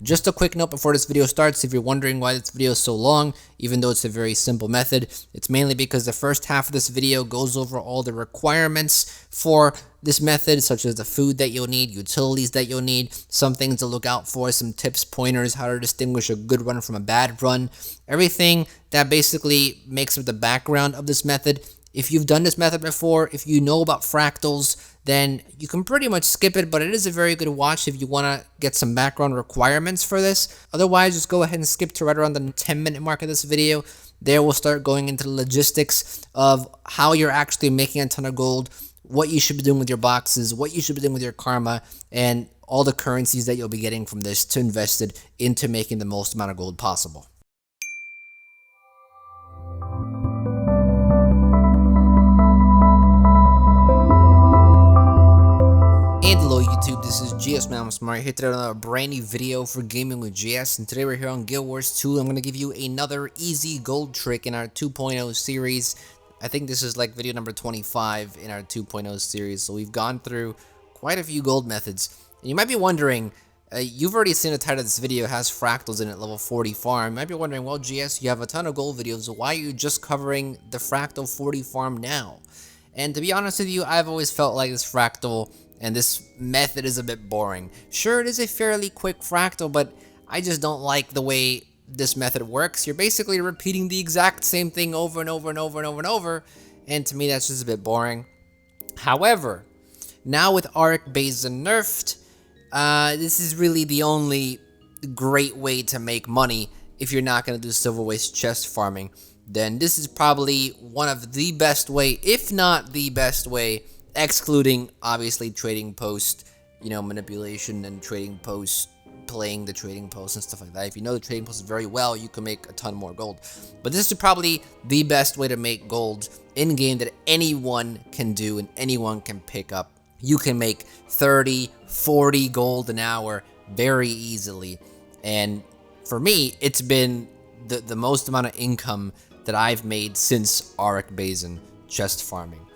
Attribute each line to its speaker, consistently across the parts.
Speaker 1: Just a quick note before this video starts, if you're wondering why this video is so long, even though it's a very simple method, it's mainly because the first half of this video goes over all the requirements for this method, such as the food that you'll need, utilities that you'll need, some things to look out for, some tips, pointers, how to distinguish a good run from a bad run, everything that basically makes up the background of this method. If you've done this method before, if you know about fractals, then you can pretty much skip it, but it is a very good watch if you want to get some background requirements for this. Otherwise, just go ahead and skip to right around the 10-minute mark of this video. There we'll start going into the logistics of how you're actually making a ton of gold, what you should be doing with your boxes, what you should be doing with your karma, and all the currencies that you'll be getting from this to invest it into making the most amount of gold possible. And hello YouTube, this is GSmaniamsmart here today on another brand new video for Gaming with GS, and today we're here on Guild Wars 2. I'm going to give you another easy gold trick in our 2.0 series. I think this is like video number 25 in our 2.0 series, so we've gone through quite a few gold methods. And you might be wondering, you've already seen the title of this video, it has fractals in it, level 40 farm. You might be wondering, well GS, you have a ton of gold videos, so why are you just covering the fractal 40 farm now? And to be honest with you, I've always felt like this fractal and this method is a bit boring. Sure, it is a fairly quick fractal, but I just don't like the way this method works. You're basically repeating the exact same thing over and over and over and over and over, and to me that's just a bit boring. However, now with Auric Basin nerfed, this is really the only great way to make money if you're not going to do silver waste chest farming. Then this is probably one of the best way, if not the best way, excluding obviously trading post, manipulation and trading post, playing the trading post and stuff like that. If you know the trading post very well, you can make a ton more gold. But this is probably the best way to make gold in game that anyone can do and anyone can pick up. You can make 30, 40 gold an hour very easily. And for me, it's been the most amount of income that I've made since Auric Basin chest farming.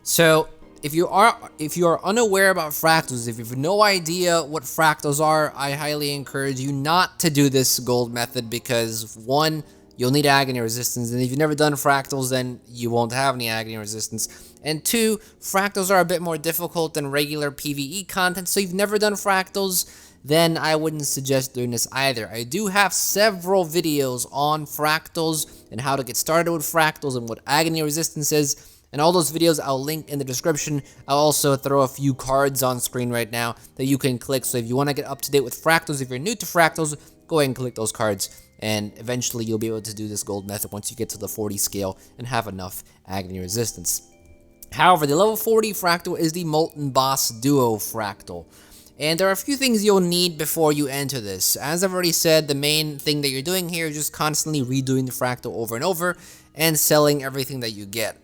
Speaker 1: So if you are unaware about fractals, if you have no idea what fractals are, I highly encourage you not to do this gold method because one, you'll need agony resistance, and if you've never done fractals, then you won't have any agony resistance. And two, fractals are a bit more difficult than regular PvE content, so if you've never done fractals, then I wouldn't suggest doing this either. I do have several videos on fractals and how to get started with fractals and what agony resistance is. And all those videos I'll link in the description. I'll also throw a few cards on screen right now that you can click. So if you want to get up to date with fractals, if you're new to fractals, go ahead and click those cards. And eventually you'll be able to do this gold method once you get to the 40 scale and have enough agony resistance. However, the level 40 fractal is the Molten Boss Duo fractal. And there are a few things you'll need before you enter this. As I've already said, the main thing that you're doing here is just constantly redoing the fractal over and over and selling everything that you get.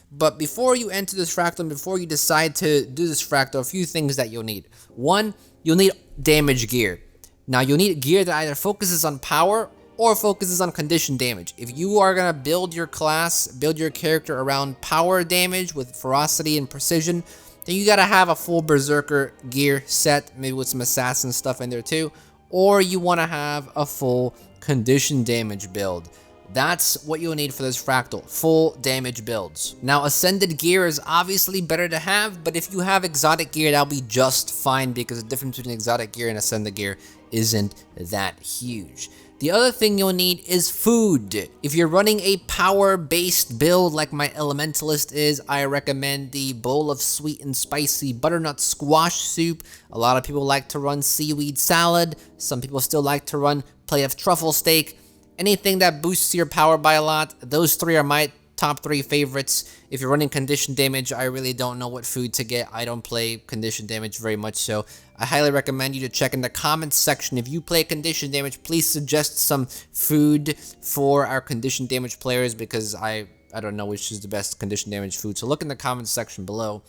Speaker 1: But before you enter this fractal and before you decide to do this fractal, a few things that you'll need. One, you'll need damage gear. Now, you'll need gear that either focuses on power or focuses on condition damage. If you are going to build your class, build your character around power damage with ferocity and precision, then you got to have a full berserker gear set, maybe with some assassin stuff in there too. Or you want to have a full condition damage build. That's what you'll need for this fractal, full damage builds. Now, ascended gear is obviously better to have, but if you have exotic gear, that'll be just fine because the difference between exotic gear and ascended gear isn't that huge. The other thing you'll need is food. If you're running a power-based build like my Elementalist is, I recommend the bowl of sweet and spicy butternut squash soup. A lot of people like to run seaweed salad. Some people still like to run plate of truffle steak. Anything that boosts your power by a lot, those three are my top 3 favorites. If you're running condition damage, I really don't know what food to get. I don't play condition damage very much, so I highly recommend you to check in the comments section. If you play condition damage, please suggest some food for our condition damage players because I don't know which is the best condition damage food. So look in the comments section below.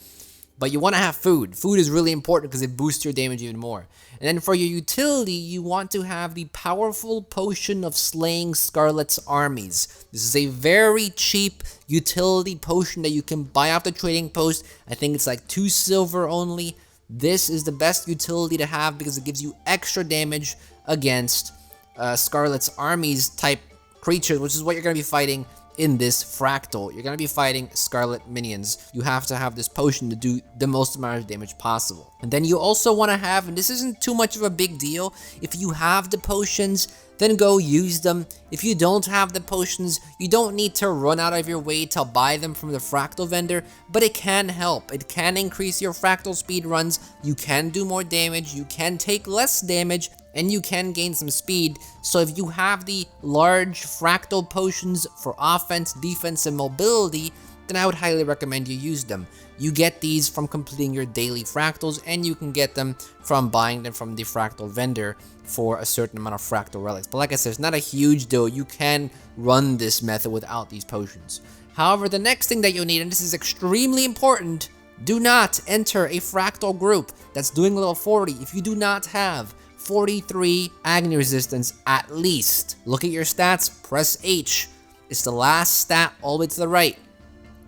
Speaker 1: But you want to have food. Food is really important because it boosts your damage even more. And then for your utility, you want to have the powerful potion of slaying Scarlet's armies. This is a very cheap utility potion that you can buy off the trading post. I think it's like 2 silver only. This is the best utility to have because it gives you extra damage against Scarlet's armies type creatures, which is what you're going to be fighting in this fractal. You're going to be fighting Scarlet minions. You have to have this potion to do the most amount of damage possible. And then you also want to have, and this isn't too much of a big deal, if you have the potions, then go use them. If you don't have the potions, you don't need to run out of your way to buy them from the fractal vendor, but it can help. It can increase your fractal speed runs, you can do more damage, you can take less damage, and you can gain some speed. So if you have the large fractal potions for offense, defense, and mobility, then I would highly recommend you use them. You get these from completing your daily fractals, and you can get them from buying them from the fractal vendor for a certain amount of fractal relics. But like I said, it's not a huge deal. You can run this method without these potions. However, the next thing that you'll need, and this is extremely important, do not enter a fractal group that's doing level 40 if you do not have 43 agony resistance at least. Look at your stats, press H. It's the last stat all the way to the right.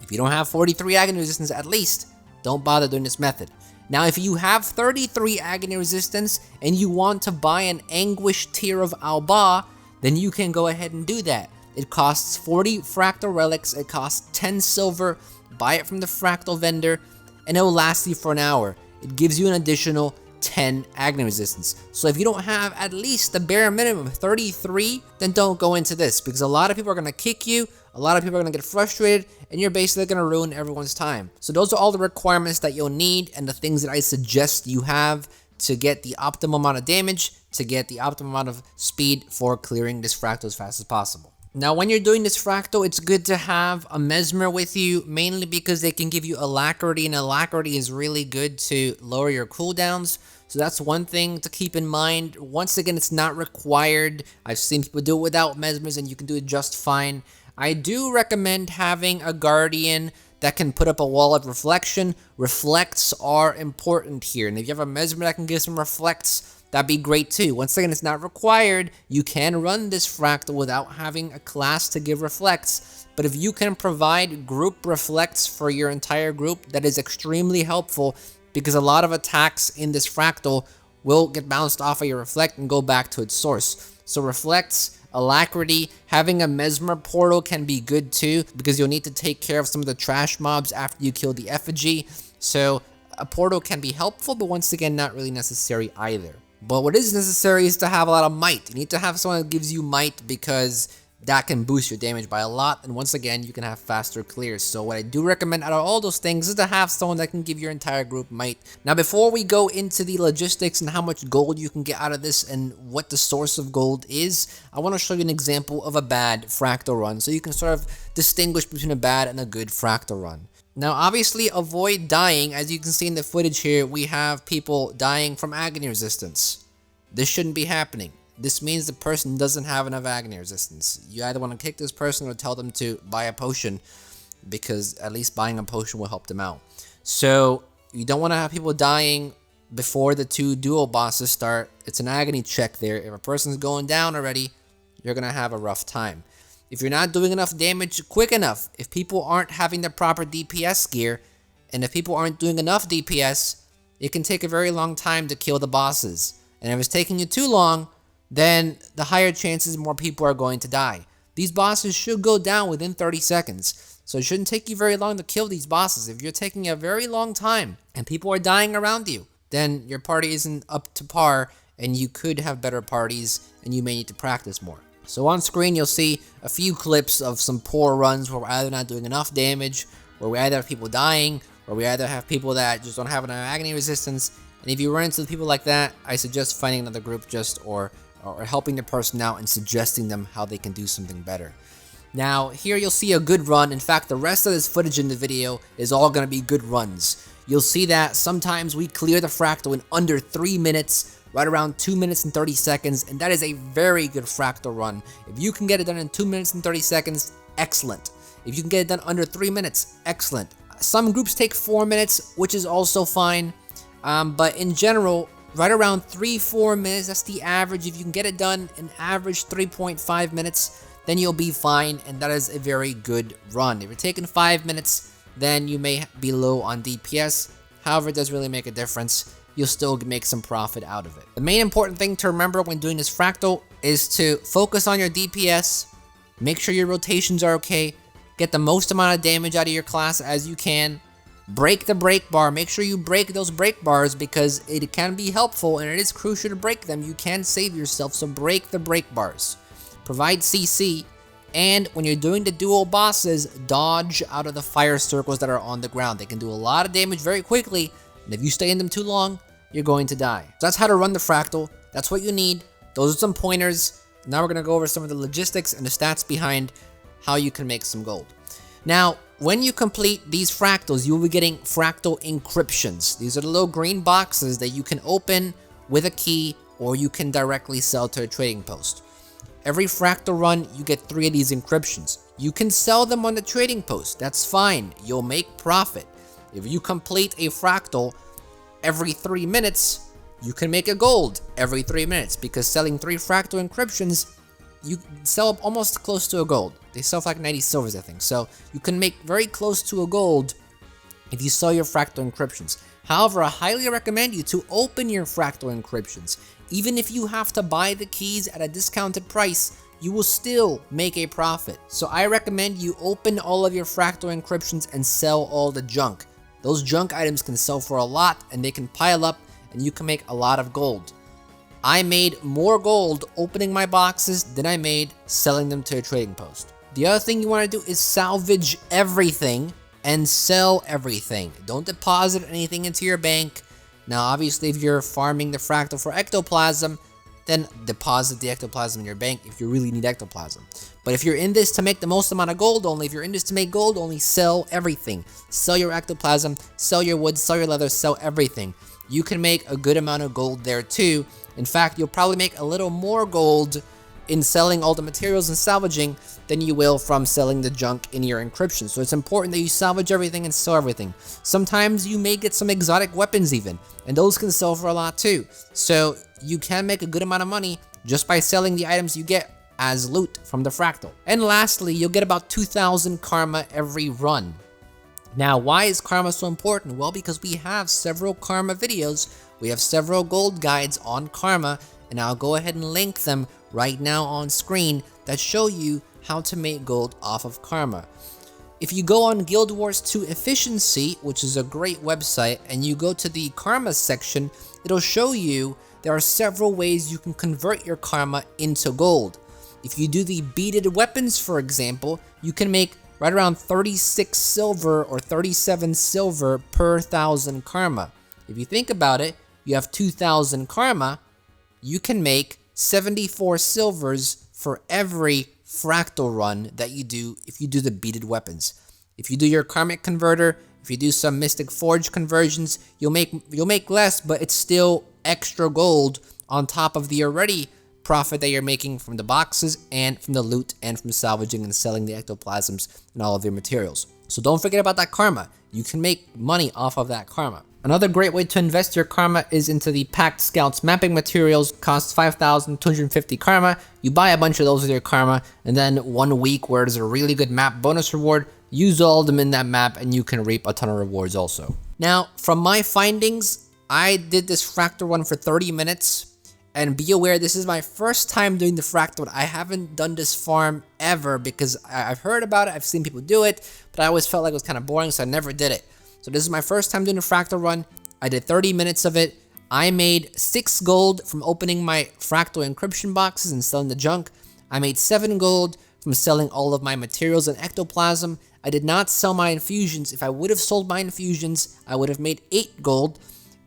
Speaker 1: If you don't have 43 agony resistance at least, don't bother doing this method. Now, if you have 33 agony resistance and you want to buy an Anguish tier of Alba, then you can go ahead and do that. It costs 40 fractal relics, it costs 10 silver, buy it from the fractal vendor, and it will last you for an hour. It gives you an additional 10 agony resistance. So if you don't have at least the bare minimum 33, then don't go into this, because a lot of people are going to kick you, a lot of people are going to get frustrated, and you're basically going to ruin everyone's time. So those are all the requirements that you'll need and the things that I suggest you have to get the optimum amount of damage, to get the optimum amount of speed for clearing this fractal as fast as possible. Now, when you're doing this fractal, it's good to have a Mesmer with you, mainly because they can give you alacrity, and alacrity is really good to lower your cooldowns. So that's one thing to keep in mind. Once again, it's not required. I've seen people do it without Mesmers, and you can do it just fine. I do recommend having a Guardian that can put up a wall of reflection. Reflects are important here, and if you have a Mesmer that can give some reflects, that'd be great too. Once again, it's not required. You can run this fractal without having a class to give reflects, but if you can provide group reflects for your entire group, that is extremely helpful, because a lot of attacks in this fractal will get bounced off of your reflect and go back to its source. So reflects, alacrity, having a Mesmer portal can be good too, because you'll need to take care of some of the trash mobs after you kill the effigy. So a portal can be helpful, but once again, not really necessary either. But what is necessary is to have a lot of might. You need to have someone that gives you might, because that can boost your damage by a lot, and once again, you can have faster clears. So what I do recommend out of all those things is to have someone that can give your entire group might. Now, before we go into the logistics and how much gold you can get out of this and what the source of gold is, I want to show you an example of a bad fractal run, so you can sort of distinguish between a bad and a good fractal run. Now, obviously, avoid dying. As you can see in the footage here, we have people dying from agony resistance. This shouldn't be happening. This means the person doesn't have enough agony resistance. You either want to kick this person or tell them to buy a potion, because at least buying a potion will help them out. So you don't want to have people dying before the 2 duo bosses start. It's an agony check there. If a person's going down already, you're going to have a rough time. If you're not doing enough damage quick enough, if people aren't having the proper DPS gear, and if people aren't doing enough DPS, it can take a very long time to kill the bosses. And if it's taking you too long, then the higher chances more people are going to die. These bosses should go down within 30 seconds. So it shouldn't take you very long to kill these bosses. If you're taking a very long time and people are dying around you, then your party isn't up to par, and you could have better parties, and you may need to practice more. So on screen, you'll see a few clips of some poor runs where we're either not doing enough damage, where we either have people dying, or we either have people that just don't have enough agony resistance. And if you run into people like that, I suggest finding another group or helping the person out and suggesting them how they can do something better. Now, here you'll see a good run. In fact, the rest of this footage in the video is all going to be good runs. You'll see that sometimes we clear the fractal in under 3 minutes, right around 2 minutes and 30 seconds, and that is a very good fractal run. If you can get it done in 2 minutes and 30 seconds, excellent. If you can get it done under 3 minutes, excellent. Some groups take 4 minutes, which is also fine, but in general, right around 3-4 minutes, that's the average. If you can get it done in average 3.5 minutes, then you'll be fine, and that is a very good run. If you're taking 5 minutes, then you may be low on DPS. However, it does really make a difference. you'll still make some profit out of it. The main important thing to remember when doing this fractal is to focus on your DPS, make sure your rotations are okay, get the most amount of damage out of your class as you can, break the break bar, make sure you break those break bars because it can be helpful and it is crucial to break them. You can save yourself, so break the break bars. Provide CC, and when you're doing the dual bosses, dodge out of the fire circles that are on the ground. They can do a lot of damage very quickly, and if you stay in them too long, you're going to die. So that's how to run the fractal. That's what you need. Those are some pointers. Now we're going to go over some of the logistics and the stats behind how you can make some gold. Now, when you complete these fractals, you will be getting fractal encryptions. These are the little green boxes that you can open with a key, or you can directly sell to a trading post. Every fractal run, you get 3 of these encryptions. You can sell them on the trading post. That's fine. You'll make profit. If you complete a fractal every 3 minutes, you can make a gold every 3 minutes, because selling 3 fractal encryptions, you sell up almost close to a gold. They sell for like 90 silvers, I think. So you can make very close to a gold if you sell your fractal encryptions. However, I highly recommend you to open your fractal encryptions. Even if you have to buy the keys at a discounted price, you will still make a profit. So I recommend you open all of your fractal encryptions and sell all the junk. Those junk items can sell for a lot, and they can pile up, and you can make a lot of gold. I made more gold opening my boxes than I made selling them to a trading post. The other thing you want to do is salvage everything and sell everything. Don't deposit anything into your bank. Now, obviously, if you're farming the fractal for ectoplasm, then deposit the ectoplasm in your bank if you really need ectoplasm. But if you're in this to make the most amount of gold only, if you're in this to make gold only, sell everything. Sell your ectoplasm, sell your wood, sell your leather, sell everything. You can make a good amount of gold there too. In fact, you'll probably make a little more gold in selling all the materials and salvaging than you will from selling the junk in your encryption. So it's important that you salvage everything and sell everything. Sometimes you may get some exotic weapons even, and those can sell for a lot too. So you can make a good amount of money just by selling the items you get as loot from the fractal. And lastly, you'll get about 2,000 karma every run. Now, why is karma so important? Well, because we have several karma videos. We have several gold guides on karma, and I'll go ahead and link them right now on screen that show you how to make gold off of karma. If you go on Guild Wars 2 Efficiency, which is a great website, and you go to the karma section, it'll show you there are several ways you can convert your karma into gold. If you do the beaded weapons, for example, you can make right around 36 silver or 37 silver per 1,000 karma. If you think about it, you have 2,000 karma, you can make 74 silvers for every fractal run that you do if you do the beaded weapons. If you do your karmic converter, if you do some mystic forge conversions, you'll make less, but it's still extra gold on top of the already profit that you're making from the boxes and from the loot and from salvaging and selling the ectoplasms and all of your materials. So don't forget about that karma. You can make money off of that karma. Another great way to invest your karma is into the Packed Scouts mapping materials. Costs 5,250 karma. You buy a bunch of those with your karma, and then 1 week where there's a really good map bonus reward, use all of them in that map and you can reap a ton of rewards also. Now, from my findings, I did this fractal run for 30 minutes. And be aware, this is my first time doing the fractal. I haven't done this farm ever because I've heard about it, I've seen people do it, but I always felt like it was kind of boring, so I never did it. So this is my first time doing a fractal run. I did 30 minutes of it. I made 6 gold from opening my fractal encryption boxes and selling the junk. I made 7 gold from selling all of my materials and ectoplasm. I did not sell my infusions. If I would have sold my infusions, I would have made 8 gold.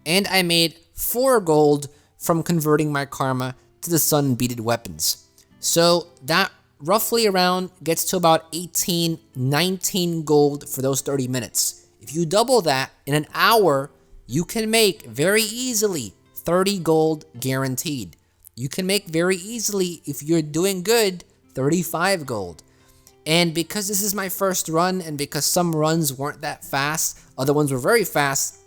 Speaker 1: And I made 4 gold from converting my karma to the sun beaded weapons. So that roughly around gets to about 18, 19 gold for those 30 minutes. If you double that in an hour, you can make very easily 30 gold guaranteed. You can make very easily, if you're doing good, 35 gold. And because this is my first run and because some runs weren't that fast, other ones were very fast,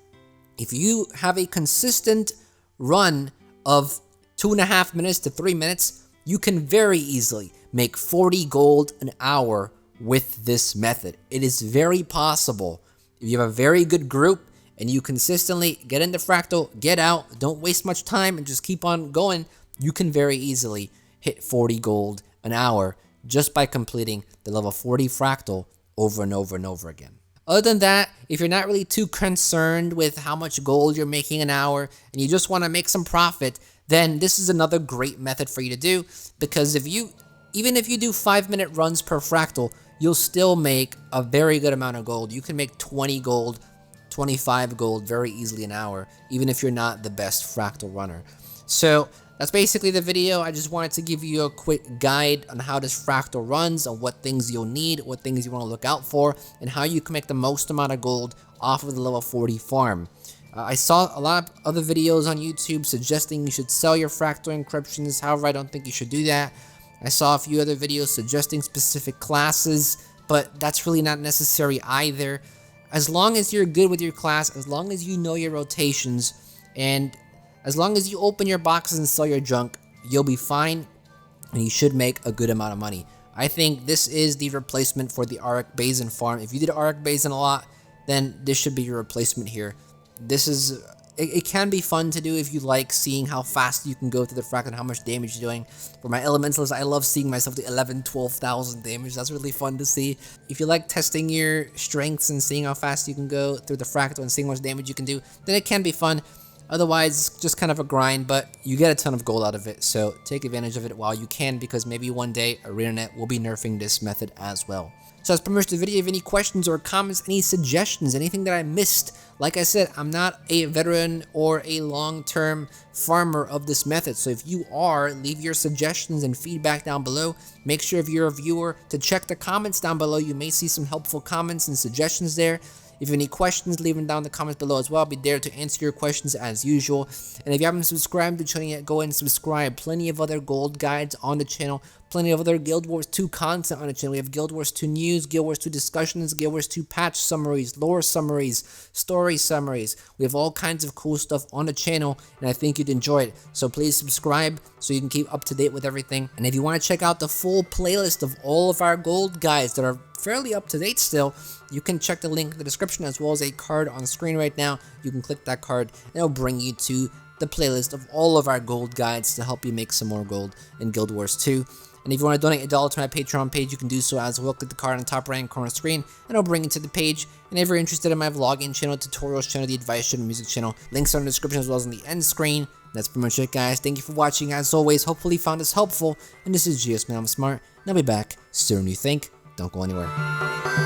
Speaker 1: if you have a consistent run of 2.5 minutes to 3 minutes, you can very easily make 40 gold an hour with this method. It is very possible. If you have a very good group and you consistently get into Fractal, get out, don't waste much time, and just keep on going, you can very easily hit 40 gold an hour just by completing the level 40 Fractal over and over and over again. Other than that, if you're not really too concerned with how much gold you're making an hour and you just want to make some profit, then this is another great method for you to do, because even if you do 5-minute runs per Fractal, you'll still make a very good amount of gold. You can make 20 gold, 25 gold very easily an hour, even if you're not the best Fractal runner. So that's basically the video. I just wanted to give you a quick guide on how this Fractal runs, and what things you'll need, what things you want to look out for, and how you can make the most amount of gold off of the level 40 farm. I saw a lot of other videos on YouTube suggesting you should sell your Fractal Encryptions. However, I don't think you should do that. I saw a few other videos suggesting specific classes, but that's really not necessary either. As long as you're good with your class, as long as you know your rotations, and as long as you open your boxes and sell your junk, you'll be fine, and you should make a good amount of money. I think this is the replacement for the Auric Basin farm. If you did Auric Basin a lot, then this should be your replacement here. It can be fun to do if you like seeing how fast you can go through the Fractal and how much damage you're doing. For my elementals, I love seeing myself do 12,000 damage. That's really fun to see. If you like testing your strengths and seeing how fast you can go through the Fractal and seeing how much damage you can do, then it can be fun. Otherwise, it's just kind of a grind, but you get a ton of gold out of it, so take advantage of it while you can, because maybe one day ArenaNet will be nerfing this method as well. So that's pretty much the video. If you have any questions or comments, any suggestions, anything that I missed, like I said, I'm not a veteran or a long-term farmer of this method, so if you are, leave your suggestions and feedback down below. Make sure if you're a viewer to check the comments down below. You may see some helpful comments and suggestions there. If you have any questions, leave them down in the comments below as well. I'll be there to answer your questions as usual. And if you haven't subscribed to the channel yet, go ahead and subscribe. Plenty of other gold guides on the channel. Plenty of other Guild Wars 2 content on the channel. We have Guild Wars 2 news, Guild Wars 2 discussions, Guild Wars 2 patch summaries, lore summaries, story summaries. We have all kinds of cool stuff on the channel, and I think you'd enjoy it. So please subscribe so you can keep up to date with everything. And if you want to check out the full playlist of all of our gold guides that are fairly up to date still, you can check the link in the description, as well as a card on screen right now. You can click that card and it'll bring you to the playlist of all of our gold guides to help you make some more gold in Guild Wars 2. And if you want to donate $1 to my Patreon page, you can do so as well. Click the card on the top right hand corner of the screen and it'll bring you to the page. And if you're interested in my vlogging channel, tutorials channel, the advice channel, music channel, links are in the description as well as on the end screen. That's pretty much it, guys. Thank you for watching as always. Hopefully you found this helpful. And this is GSmaniamsmart, and I'll be back sooner than you think. Don't go anywhere.